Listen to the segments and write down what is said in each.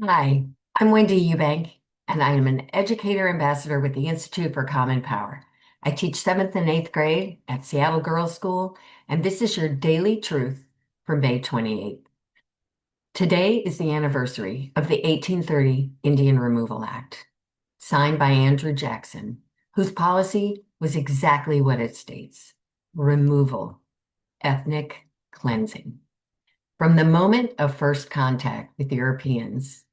Hi, I'm Wendy Eubank, and I am an educator ambassador with the Institute for Common Power. I teach 7th and 8th grade at Seattle Girls School, and this is your daily truth for May 28th. Today is the anniversary of the 1830 Indian Removal Act, signed by Andrew Jackson, whose policy was exactly what it states: removal, ethnic cleansing. From the moment of first contact with Europeans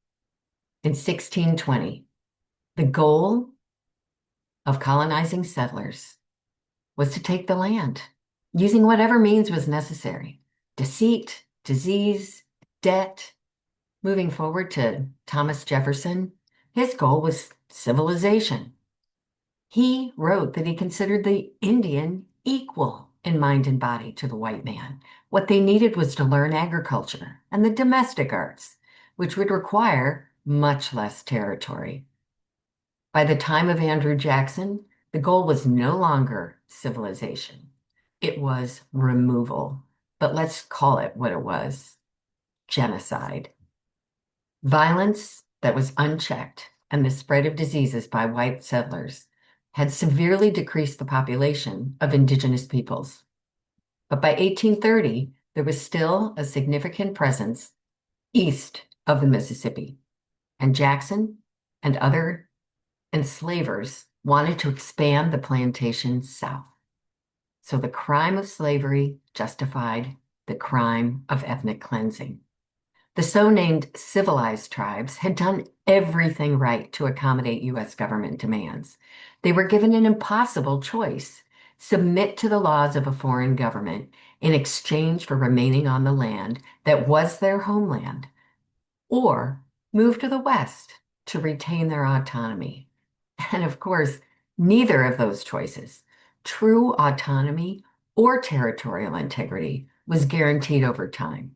in 1620, the goal of colonizing settlers was to take the land using whatever means was necessary: deceit, disease, debt. Moving forward to Thomas Jefferson, his goal was civilization. He wrote that he considered the Indian equal in mind and body to the white man. What they needed was to learn agriculture and the domestic arts, which would require much less territory. By the time of Andrew Jackson, the goal was no longer civilization. It was removal. But let's call it what it was: genocide. Violence that was unchecked and the spread of diseases by white settlers had severely decreased the population of indigenous peoples. But by 1830, there was still a significant presence east of the Mississippi, and Jackson and other enslavers wanted to expand the plantation south. So the crime of slavery justified the crime of ethnic cleansing. The so-named civilized tribes had done everything right to accommodate U.S. government demands. They were given an impossible choice: submit to the laws of a foreign government in exchange for remaining on the land that was their homeland, or move to the West to retain their autonomy. And of course, neither of those choices, true autonomy or territorial integrity, was guaranteed over time.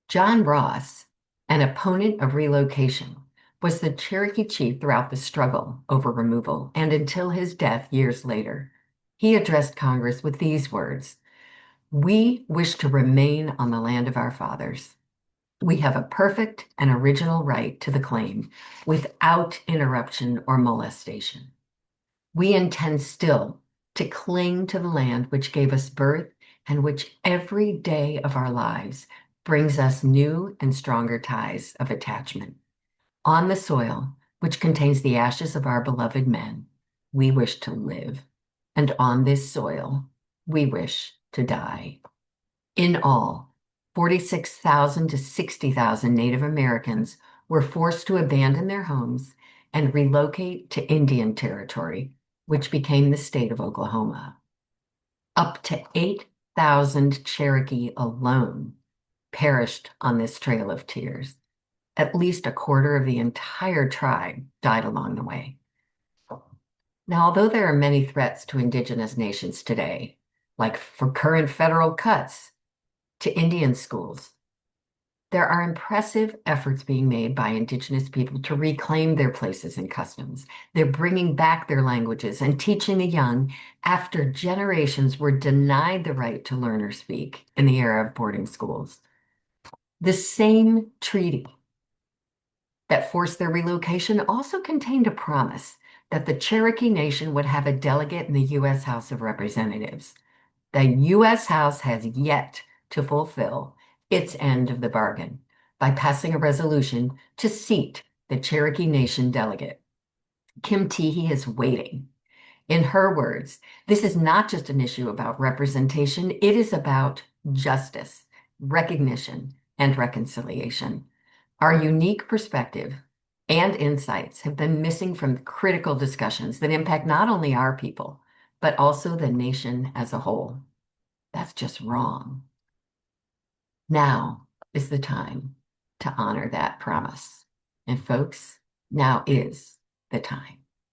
John Ross, an opponent of relocation, was the Cherokee chief throughout the struggle over removal and until his death years later. He addressed Congress with these words: "We wish to remain on the land of our fathers. We have a perfect and original right to the claim without interruption or molestation. We intend still to cling to the land which gave us birth and which every day of our lives brings us new and stronger ties of attachment. On the soil which contains the ashes of our beloved men, we wish to live, and on this soil we wish to die." In all, 46,000 to 60,000 Native Americans were forced to abandon their homes and relocate to Indian Territory, which became the state of Oklahoma. Up to 8,000 Cherokee alone perished on this trail of tears. At least a quarter of the entire tribe died along the way. Now, although there are many threats to indigenous nations today, like for current federal cuts to Indian schools, there are impressive efforts being made by Indigenous people to reclaim their places and customs. They're bringing back their languages and teaching the young after generations were denied the right to learn or speak in the era of boarding schools. The same treaty that forced their relocation also contained a promise that the Cherokee Nation would have a delegate in the U.S. House of Representatives. The U.S. House has yet to fulfill its end of the bargain by passing a resolution to seat the Cherokee Nation delegate. Kim Teehee is waiting. In her words, this is not just an issue about representation, it is about justice, recognition, and reconciliation. Our unique perspective and insights have been missing from critical discussions that impact not only our people, but also the nation as a whole. That's just wrong. Now is the time to honor that promise. And folks, now is the time.